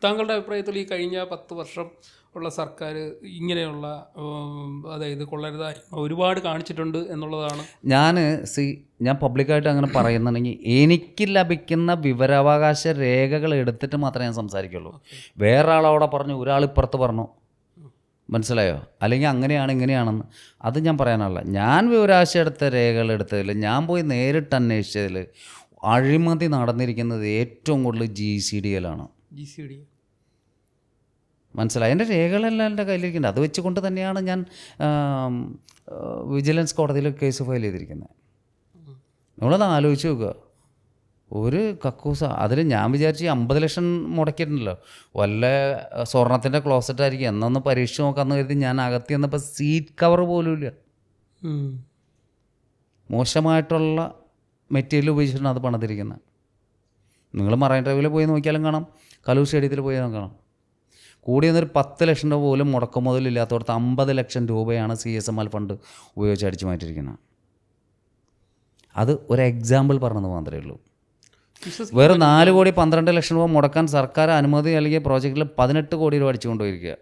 താങ്കളുടെ അഭിപ്രായത്തിൽ ഈ കഴിഞ്ഞ 10 വർഷം ഉള്ള സർക്കാർ ഇങ്ങനെയുള്ള അതായത് കൊള്ളരുതായ്മ ഒരുപാട് കാണിച്ചിട്ടുണ്ട് എന്നുള്ളതാണ്. ഞാൻ പബ്ലിക്കായിട്ട് അങ്ങനെ പറയുന്നുണ്ടെങ്കിൽ എനിക്ക് ലഭിക്കുന്ന വിവരാവകാശ രേഖകൾ എടുത്തിട്ട് മാത്രമേ ഞാൻ സംസാരിക്കുള്ളൂ. വേറെ ആളവിടെ പറഞ്ഞു, ഒരാളിപ്പുറത്ത് പറഞ്ഞു, മനസ്സിലായോ? അല്ലെങ്കിൽ അങ്ങനെയാണ് ഇങ്ങനെയാണെന്ന് അത് ഞാൻ പറയാനുള്ള. ഞാൻ വിവരാവകാശ എടുത്ത രേഖകൾ എടുത്തതിൽ, ഞാൻ പോയി നേരിട്ട് അന്വേഷിച്ചതിൽ അഴിമതി നടന്നിരിക്കുന്നത് ഏറ്റവും കൂടുതൽ GCDയിലാണ്. മനസ്സിലായി? എൻ്റെ രേഖകളെല്ലാം എൻ്റെ കയ്യിലിരിക്കുന്നുണ്ട്. അത് വെച്ചുകൊണ്ട് തന്നെയാണ് ഞാൻ വിജിലൻസ് കോടതിയിൽ കേസ് ഫയൽ ചെയ്തിരിക്കുന്നത്. നമ്മളത് ആലോചിച്ച് നോക്കുക. ഒരു കക്കൂസ അതിൽ ഞാൻ വിചാരിച്ച് 50 ലക്ഷം മുടക്കിയിട്ടുണ്ടല്ലോ, വല്ല സ്വർണത്തിൻ്റെ ക്ലോസറ്റ് ആയിരിക്കും എന്നൊന്ന് പരീക്ഷിച്ച് നോക്കാമെന്ന് കരുതി ഞാൻ അകത്തി വന്നപ്പോൾ സീറ്റ് കവർ പോലും ഇല്ല. മോശമായിട്ടുള്ള മെറ്റീരിയൽ ഉപയോഗിച്ചിട്ടാണ് അത് പണിതിരിക്കുന്നത്. നിങ്ങൾ മറൈൻ ഡ്രൈവിൽ പോയി നോക്കിയാലും കാണാം, കലൂർ സ്റ്റേഡിയത്തിൽ പോയി കാണാം. കൂടി വന്നൊരു 10 ലക്ഷം രൂപ പോലും മുടക്കുമുതലില്ലാത്തവർക്ക് 50 ലക്ഷം രൂപയാണ് CSML ഫണ്ട് ഉപയോഗിച്ച് അടിച്ചു മാറ്റിയിരിക്കുന്നത്. അത് ഒരു എക്സാമ്പിൾ പറഞ്ഞത് മാത്രമേ ഉള്ളൂ. വേറെ 4 കോടി 12 ലക്ഷം രൂപ മുടക്കാൻ സർക്കാർ അനുമതി നൽകിയ പ്രോജക്റ്റിൽ 18 കോടി രൂപ അടിച്ചു കൊണ്ടുപോയിരിക്കുക.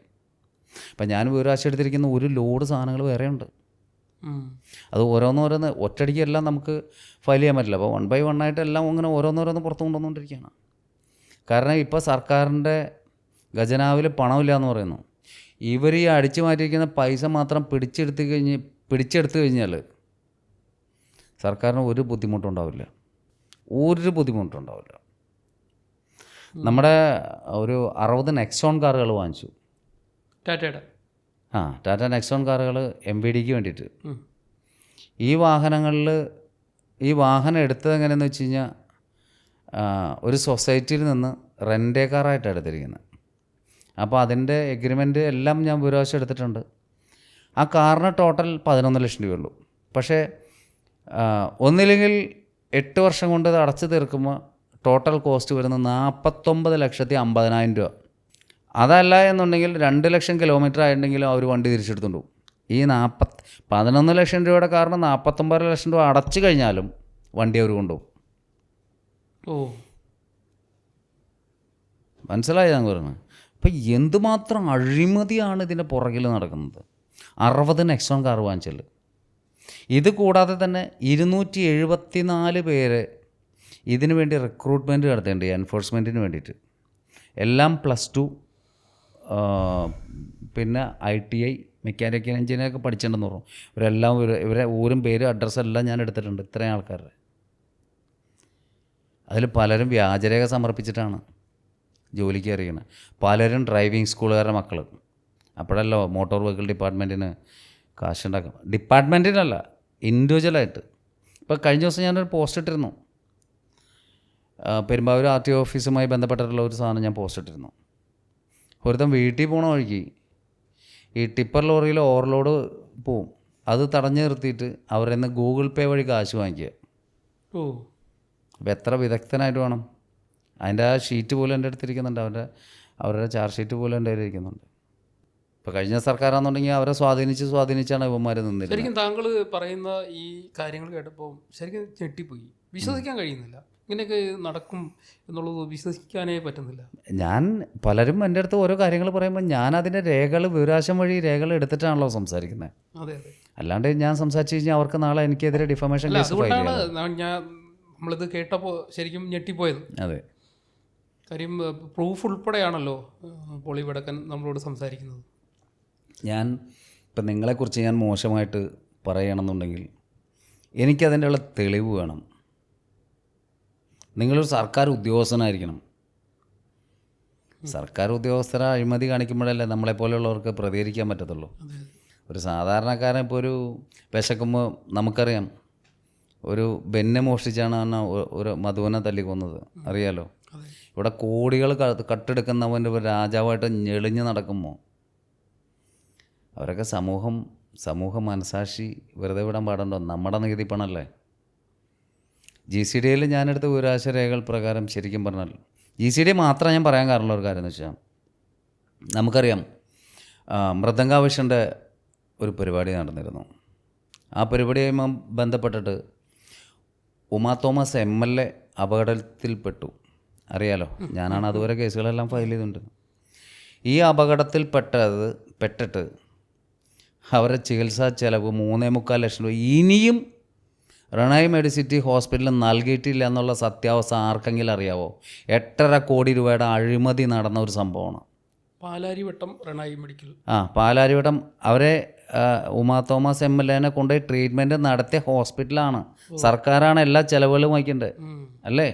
അപ്പം ഞാൻ വിവരാശി എടുത്തിരിക്കുന്ന ഒരു ലോഡ് സാധനങ്ങൾ വേറെയുണ്ട്. അത് ഓരോന്നോരോന്ന് ഒറ്റയടിക്ക് എല്ലാം നമുക്ക് ഫയൽ ചെയ്യാൻ പറ്റില്ല. അപ്പോൾ 1 by 1 ആയിട്ട് എല്ലാം അങ്ങനെ ഓരോന്നോരോന്ന് പുറത്തു കൊണ്ടുവന്നുകൊണ്ടിരിക്കുകയാണ്. കാരണം ഇപ്പോൾ സർക്കാരിൻ്റെ ഖജനാവിൽ പണമില്ല എന്ന് പറയുന്നു. ഇവർ ഈ അടിച്ചു മാറ്റിയിരിക്കുന്ന പൈസ മാത്രം പിടിച്ചെടുത്ത് കഴിഞ്ഞാൽ സർക്കാരിന് ഒരു ബുദ്ധിമുട്ടുണ്ടാവില്ല. നമ്മുടെ ഒരു 60 നെക്സോൺ കാറുകൾ വാങ്ങിച്ചു, ടാറ്റയുടെ. ടാറ്റ നെക്സോൺ കാറുകൾ MVDക്ക് വേണ്ടിയിട്ട്. ഈ വാഹനം എടുത്തത് എങ്ങനെയെന്ന് വെച്ച് കഴിഞ്ഞാൽ ഒരു സൊസൈറ്റിയിൽ നിന്ന് റെൻ്റേ കാറായിട്ടാണ് എടുത്തിരിക്കുന്നത്. അപ്പോൾ അതിൻ്റെ എഗ്രിമെൻ്റ് എല്ലാം ഞാൻ വിവരാവകാശം എടുത്തിട്ടുണ്ട്. ആ കാറിന് ടോട്ടൽ 11 ലക്ഷം രൂപയുള്ളൂ. പക്ഷേ ഒന്നില്ലെങ്കിൽ 8 വർഷം കൊണ്ട് ഇത് അടച്ചു തീർക്കുമ്പോൾ ടോട്ടൽ കോസ്റ്റ് വരുന്നത് 49,50,000 രൂപ. അതല്ല എന്നുണ്ടെങ്കിൽ 2 ലക്ഷം കിലോമീറ്റർ ആയിട്ടുണ്ടെങ്കിലും അവർ വണ്ടി തിരിച്ചെടുത്തുകൊണ്ട് പോകും. ഈ 11 ലക്ഷം രൂപയുടെ കാറിന് 49 ലക്ഷം രൂപ അടച്ചു കഴിഞ്ഞാലും വണ്ടി അവർ കൊണ്ടുപോകും. മനസ്സിലായി ഞാൻ പറയുന്നത്? അപ്പം എന്തുമാത്രം അഴിമതിയാണ് ഇതിൻ്റെ പുറകിൽ നടക്കുന്നത്. 60 നെക്സോൺ കാർ വാങ്ങിച്ചത്. ഇത് കൂടാതെ തന്നെ 274 പേര് ഇതിനു വേണ്ടി റിക്രൂട്ട്മെൻറ്റ് നടത്തേണ്ടി എൻഫോഴ്സ്മെൻറ്റിന് വേണ്ടിയിട്ട്. എല്ലാം +2 പിന്നെ ITI മെക്കാനിക്കൽ എഞ്ചിനീയറൊക്കെ പഠിച്ചിട്ടുണ്ടെന്ന് പറഞ്ഞു. ഇവരെ ഊരും പേരും അഡ്രസ്സെല്ലാം ഞാൻ എടുത്തിട്ടുണ്ട്. ഇത്രയും ആൾക്കാരുടെ അതിൽ പലരും വ്യാജരേഖ സമർപ്പിച്ചിട്ടാണ് ജോലിക്ക് അറിയണം. പലരും ഡ്രൈവിംഗ് സ്കൂളുകാരുടെ മക്കൾ. അപ്പോഴല്ലോ മോട്ടോർ വെഹിക്കിൾ ഡിപ്പാർട്ട്മെൻറ്റിന് കാശുണ്ടാക്കാം. ഡിപ്പാർട്ട്മെൻറ്റിനല്ല, ഇൻഡിവിജ്വലായിട്ട്. ഇപ്പോൾ കഴിഞ്ഞ ദിവസം ഞാനൊരു പോസ്റ്റ് ഇട്ടിരുന്നു. പെരുമ്പാവൂർ RTO ഓഫീസുമായി ബന്ധപ്പെട്ടിട്ടുള്ള ഒരു സാധനം ഞാൻ പോസ്റ്റ് ഇട്ടിരുന്നു. ഒരുത്തം വീട്ടിൽ പോകണ വഴിക്ക് ഈ ടിപ്പർ ലോറിയിൽ ഓവർലോഡ് പോവും. അത് തടഞ്ഞു നിർത്തിയിട്ട് അവരിൽ നിന്ന് Google Pay വഴി കാശ് വാങ്ങിക്കുക. അപ്പോൾ എത്ര വിദഗ്ധനായിട്ട് വേണം? അതിൻ്റെ ആ ഷീറ്റ് പോലും എൻ്റെ അടുത്തിരിക്കുന്നുണ്ട്. അവരുടെ ചാർജ് ഷീറ്റ് പോലും എൻ്റെ കയ്യിൽ ഇരിക്കുന്നുണ്ട്. ഇപ്പോൾ കഴിഞ്ഞ സർക്കാരാണെന്നുണ്ടെങ്കിൽ അവരെ സ്വാധീനിച്ചാണ് ഇവന്മാർ നിന്നിരുന്നത്. ശരിക്കും താങ്കൾ പറയുന്ന ഈ കാര്യങ്ങൾ കേട്ടപ്പോൾ ശരിക്കും ഞെട്ടിപ്പോയി. വിശ്വസിക്കാൻ കഴിയുന്നില്ല. ഇങ്ങനെയൊക്കെ നടക്കും എന്നുള്ളത് വിശ്വസിക്കാനേ പറ്റുന്നില്ല. പലരും എൻ്റെ അടുത്ത് ഓരോ കാര്യങ്ങൾ പറയുമ്പോൾ ഞാൻ അതിൻ്റെ വിവരാശം വഴി രേഖകൾ എടുത്തിട്ടാണല്ലോ സംസാരിക്കുന്നത്. അതെ അതെ. അല്ലാണ്ട് ഞാൻ സംസാരിച്ച് കഴിഞ്ഞാൽ അവർക്ക് നാളെ എനിക്കെതിരെ ഡിഫമേഷൻ കേസ് ഫയൽ ചെയ്യാം. നമ്മളിത് കേട്ടപ്പോൾ ശരിക്കും ഞെട്ടിപ്പോയത്. അതെ. കാര്യം പ്രൂഫ് ഉൾപ്പെടെയാണല്ലോ പോളി വടക്കൻ നമ്മളോട് സംസാരിക്കുന്നത്. ഇപ്പം നിങ്ങളെക്കുറിച്ച് ഞാൻ മോശമായിട്ട് പറയണമെന്നുണ്ടെങ്കിൽ എനിക്കതിൻ്റെ ഉള്ള തെളിവ് വേണം. നിങ്ങളൊരു സർക്കാർ ഉദ്യോഗസ്ഥനായിരിക്കണം. സർക്കാർ ഉദ്യോഗസ്ഥരെ അഴിമതി കാണിക്കുമ്പോഴല്ലേ നമ്മളെപ്പോലെയുള്ളവർക്ക് പ്രതികരിക്കാൻ പറ്റത്തുള്ളൂ. ഒരു സാധാരണക്കാരൻ ഇപ്പോൾ ഒരു വിശക്കുമ്പോൾ നമുക്കറിയാം, ഒരു ബെന്നെ മോഷ്ടിച്ചാണ് ഒരു മധുവിനെ തല്ലിക്കൊന്നത്, അറിയാലോ. ഇവിടെ കോടികൾ കട്ടെടുക്കുന്നവൻ്റെ ഒരു രാജാവായിട്ട് ഞെളിഞ്ഞ് നടക്കുമ്പോൾ അവരൊക്കെ സമൂഹ മനസാക്ഷി വെറുതെ വിടാൻ പാടുണ്ടോ? നമ്മുടെ നികുതി പണമല്ലേ. GCDയിൽ ഞാനെടുത്ത വിവരാവകാശ രേഖകൾ പ്രകാരം ശരിക്കും പറഞ്ഞാൽ GCD മാത്രം ഞാൻ പറയാൻ കാരണമുള്ള ഒരു കാര്യം എന്ന് വെച്ചാൽ, നമുക്കറിയാം മൃദംഗാവശ്യൻ്റെ ഒരു പരിപാടി നടന്നിരുന്നു. ആ പരിപാടിയുമായി ബന്ധപ്പെട്ടിട്ട് ഉമാ തോമസ് MLA അപകടത്തിൽപ്പെട്ടു. അറിയാലോ, ഞാനാണ് അതുവരെ കേസുകളെല്ലാം ഫയൽ ചെയ്തിട്ടുണ്ട്. ഈ അപകടത്തിൽ പെട്ടിട്ട് അവരുടെ ചികിത്സാ ചെലവ് 3.25 ലക്ഷം രൂപ ഇനിയും റെണായി മെഡിസിറ്റി ഹോസ്പിറ്റലിൽ നൽകിയിട്ടില്ല എന്നുള്ള സത്യാവസ്ഥ ആർക്കെങ്കിലും അറിയാവോ? 8.5 കോടി രൂപയുടെ അഴിമതി നടന്ന ഒരു സംഭവമാണ്. പാലാരിവട്ടം റെണായി മെഡിക്കൽ. പാലാരിവട്ടം അവരെ ഉമാ തോമസ് MLA കൊണ്ടുപോയി ട്രീറ്റ്മെൻറ്റ് നടത്തിയ ഹോസ്പിറ്റലാണ്. സർക്കാരാണ് എല്ലാ ചിലവുകളും വഹിക്കേണ്ടത് അല്ലേ?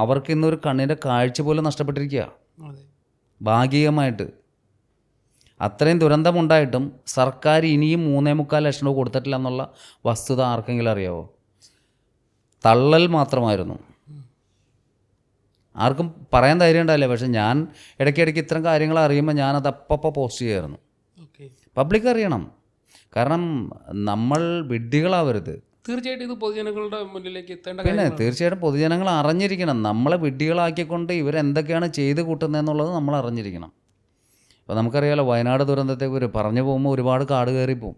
അവർക്ക് ഇന്നൊരു കണ്ണിൻ്റെ കാഴ്ച പോലും നഷ്ടപ്പെട്ടിരിക്കുക ഭാഗികമായിട്ട്. അത്രയും ദുരന്തമുണ്ടായിട്ടും സർക്കാർ ഇനിയും 3.25 ലക്ഷം രൂപ കൊടുത്തിട്ടില്ല എന്നുള്ള വസ്തുത ആർക്കെങ്കിലും അറിയാവോ? തള്ളൽ മാത്രമായിരുന്നു. ആർക്കും പറയാൻ ധൈര്യം ഉണ്ടാവില്ല. പക്ഷെ ഞാൻ ഇടയ്ക്കിടയ്ക്ക് ഇത്തരം കാര്യങ്ങൾ അറിയുമ്പോൾ ഞാനത് അപ്പം പോസ്റ്റ് ചെയ്യായിരുന്നു. പബ്ലിക് അറിയണം. കാരണം നമ്മൾ വിഡ്ഢികളാവരുത്. തീർച്ചയായിട്ടും ഇത് പൊതുജനങ്ങളുടെ മുന്നിലേക്ക് എത്തേണ്ട. പിന്നെ തീർച്ചയായിട്ടും പൊതുജനങ്ങൾ അറിഞ്ഞിരിക്കണം. നമ്മളെ വിഡ്ഢികളാക്കിക്കൊണ്ട് ഇവരെന്തൊക്കെയാണ് ചെയ്ത് കൂട്ടുന്നതെന്നുള്ളത് നമ്മൾ അറിഞ്ഞിരിക്കണം. അപ്പോൾ നമുക്കറിയാലോ, വയനാട് ദുരന്തത്തെക്കുറിച്ച് പറഞ്ഞു പോകുമ്പോൾ ഒരുപാട് കാട് കയറിപ്പോവും.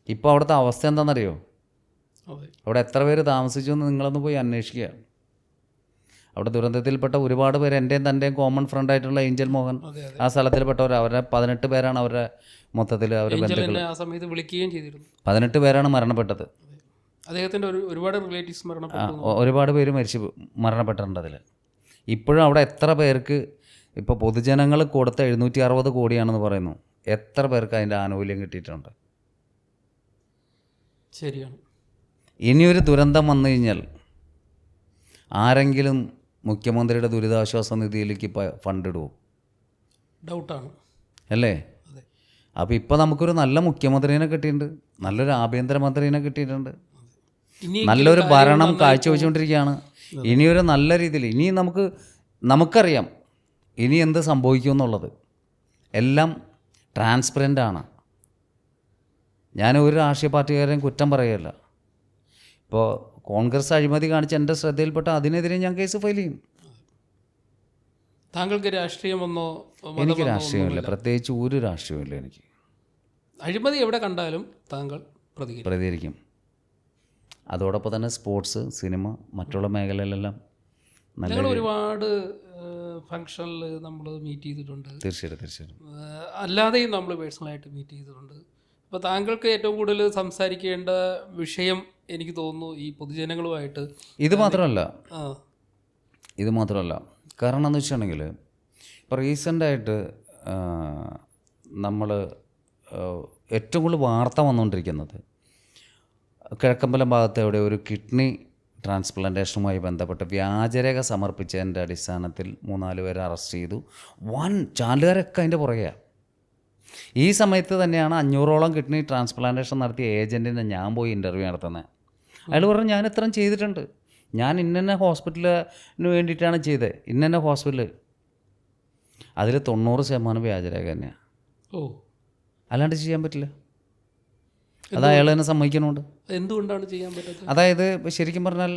ഇപ്പോൾ അവിടുത്തെ അവസ്ഥ എന്താണെന്നറിയോ? അവിടെ എത്ര പേര് താമസിച്ചു എന്ന് നിങ്ങളൊന്ന് പോയി അന്വേഷിക്കുക. അവിടെ ദുരന്തത്തിൽപ്പെട്ട ഒരുപാട് പേര്, എൻ്റെയും തൻ്റെയും കോമൺ ഫ്രണ്ടായിട്ടുള്ള ഏഞ്ചൽ മോഹൻ ആ സ്ഥലത്തിൽപ്പെട്ടവർ, അവരുടെ 18 പേരാണ് അവരുടെ മൊത്തത്തിൽ അവർ ബന്ധുക്കൾ. 18 പേരാണ് മരണപ്പെട്ടത്. അദ്ദേഹത്തിൻ്റെ ഒരുപാട് റിലേറ്റീവ്സ് ഒരുപാട് പേര് മരണപ്പെട്ടിട്ടുണ്ട് അതിൽ. ഇപ്പോഴും അവിടെ എത്ര പേർക്ക് ഇപ്പോൾ പൊതുജനങ്ങൾ കൊടുത്ത 760 കോടിയാണെന്ന് പറയുന്നു. എത്ര പേർക്ക് അതിൻ്റെ ആനുകൂല്യം കിട്ടിയിട്ടുണ്ട്? ശരിയാണ്. ഇനിയൊരു ദുരന്തം വന്നു കഴിഞ്ഞാൽ ആരെങ്കിലും മുഖ്യമന്ത്രിയുടെ ദുരിതാശ്വാസ നിധിയിലേക്ക് ഫണ്ട് ഇടുമോ? ഡൗട്ടാണ് അല്ലേ? അപ്പോൾ ഇപ്പോൾ നമുക്കൊരു നല്ല മുഖ്യമന്ത്രിനെ കിട്ടിയിട്ടുണ്ട്, നല്ലൊരു ആഭ്യന്തരമന്ത്രിനെ കിട്ടിയിട്ടുണ്ട്, നല്ലൊരു ഭരണം കാഴ്ചവെച്ചുകൊണ്ടിരിക്കുകയാണ്. ഇനിയൊരു നല്ല രീതിയിൽ ഇനി നമുക്കറിയാം ഇനി എന്ത് സംഭവിക്കുമെന്നുള്ളത്. എല്ലാം ട്രാൻസ്പെറൻ്റ് ആണ്. ഞാൻ ഒരു രാഷ്ട്രീയ പാർട്ടിക്കാരെയും കുറ്റം പറയുകയല്ല. ഇപ്പോൾ കോൺഗ്രസ് അഴിമതി കാണിച്ച് എൻ്റെ ശ്രദ്ധയിൽപ്പെട്ട അതിനെതിരെ ഞാൻ കേസ് ഫയൽ ചെയ്യും. താങ്കൾക്ക് രാഷ്ട്രീയമൊന്നോ? എനിക്ക് രാഷ്ട്രീയമില്ല, പ്രത്യേകിച്ച് ഒരു രാഷ്ട്രീയമില്ല എനിക്ക്. അഴിമതി എവിടെ കണ്ടാലും താങ്കൾ പ്രതികരിക്കും. അതോടൊപ്പം തന്നെ സ്പോർട്സ്, സിനിമ, മറ്റുള്ള മേഖലയിലെല്ലാം നല്ല ഒരുപാട് ഫങ്ഷനിൽ നമ്മൾ മീറ്റ് ചെയ്തിട്ടുണ്ട്. തീർച്ചയായിട്ടും അല്ലാതെയും നമ്മൾ പേഴ്സണലായിട്ട് മീറ്റ് ചെയ്തിട്ടുണ്ട്. അപ്പോൾ താങ്കൾക്ക് ഏറ്റവും കൂടുതൽ സംസാരിക്കേണ്ട വിഷയം എനിക്ക് തോന്നുന്നു ഈ പൊതുജനങ്ങളുമായിട്ട്. ഇത് മാത്രമല്ല കാരണം എന്ന് വെച്ചിട്ടുണ്ടെങ്കിൽ ഇപ്പോൾ റീസെൻ്റായിട്ട് നമ്മൾ ഏറ്റവും കൂടുതൽ വാർത്ത വന്നുകൊണ്ടിരിക്കുന്നത് കിഴക്കമ്പലം ഭാഗത്ത് എവിടെ ഒരു കിഡ്നി ട്രാൻസ്പ്ലാന്റേഷനുമായി ബന്ധപ്പെട്ട് വ്യാജരേഖ സമർപ്പിച്ചതിൻ്റെ അടിസ്ഥാനത്തിൽ 3-4 പേരെ അറസ്റ്റ് ചെയ്തു. ചാനലുകാരൊക്കെ അതിൻ്റെ പുറകെയാണ്. ഈ സമയത്ത് തന്നെയാണ് 500ഓളം കിഡ്നി ട്രാൻസ്പ്ലാന്റേഷൻ നടത്തിയ ഏജൻറ്റിനെ ഞാൻ പോയി ഇൻ്റർവ്യൂ നടത്തുന്നത്. അയാൾ പറഞ്ഞു, ഞാൻ ഇത്രയും ചെയ്തിട്ടുണ്ട്, ഞാൻ ഇന്ന ഹോസ്പിറ്റലിന് വേണ്ടിയിട്ടാണ് ചെയ്തത്, ഇന്ന ഹോസ്പിറ്റൽ. അതിൽ 90% വ്യാജരേഖ തന്നെയാണ്. അല്ലാണ്ട് ചെയ്യാൻ പറ്റില്ല. അത് അയാൾ തന്നെ സമ്മതിക്കുന്നുണ്ട്. എന്തുകൊണ്ടാണ് ചെയ്യാൻ പറ്റാത്തത്? അതായത് ശരിക്കും പറഞ്ഞാൽ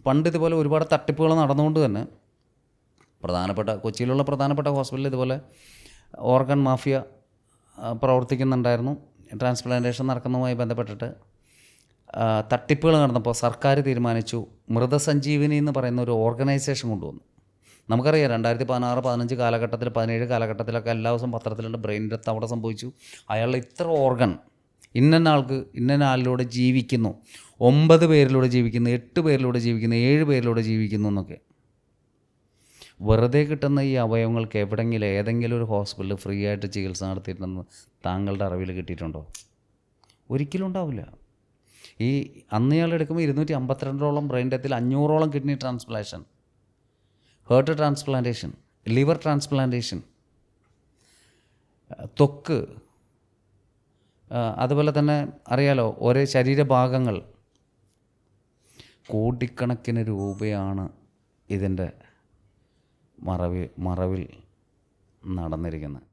പണ്ട് ഇതുപോലെ ഒരുപാട് തട്ടിപ്പുകൾ നടന്നുകൊണ്ട് തന്നെ കൊച്ചിയിലുള്ള പ്രധാനപ്പെട്ട ഹോസ്പിറ്റലിൽ ഇതുപോലെ ഓർഗൻ മാഫിയ പ്രവർത്തിക്കുന്നുണ്ടായിരുന്നു. ട്രാൻസ്പ്ലാന്റേഷൻ നടക്കുന്നതുമായി ബന്ധപ്പെട്ടിട്ട് തട്ടിപ്പുകൾ നടന്നപ്പോൾ സർക്കാർ തീരുമാനിച്ചു മൃതസഞ്ജീവനി എന്ന് പറയുന്ന ഒരു ഓർഗനൈസേഷൻ കൊണ്ടുവന്നു. നമുക്കറിയാം 2016, 15 കാലഘട്ടത്തിൽ, 17 കാലഘട്ടത്തിലൊക്കെ എല്ലാ ദിവസവും പത്രത്തിലുണ്ട് ബ്രെയിൻ ഡെത്ത് അവിടെ സംഭവിച്ചു, അയാളുടെ ഇത്ര ഓർഗൻ ഇന്ന ആളിലൂടെ ജീവിക്കുന്നു, 9 പേരിലൂടെ ജീവിക്കുന്നു, 8 പേരിലൂടെ ജീവിക്കുന്നു, 7 പേരിലൂടെ ജീവിക്കുന്നു എന്നൊക്കെ. വെറുതെ കിട്ടുന്ന ഈ അവയവങ്ങൾക്ക് എവിടെയെങ്കിലും ഏതെങ്കിലും ഒരു ഹോസ്പിറ്റലിൽ ഫ്രീ ആയിട്ട് ചികിത്സ നടത്തിയിട്ടുണ്ടെന്ന് താങ്കളുടെ അറിവിൽ കിട്ടിയിട്ടുണ്ടോ? ഒരിക്കലും ഉണ്ടാവില്ല. അന്ന് ഇയാൾ എടുക്കുമ്പോൾ 252ഓളം ബ്രെയിൻ ഡെത്തിൽ, 500ഓളം kidney transplantation, heart transplantation, liver transplantation, ത്വക്ക്, അതുപോലെ തന്നെ അറിയാലോ ഓരോ ശരീരഭാഗങ്ങൾ. കോടിക്കണക്കിന് രൂപയാണ് ഇതിൻ്റെ മറവിൽ നടന്നിരിക്കുന്നത്.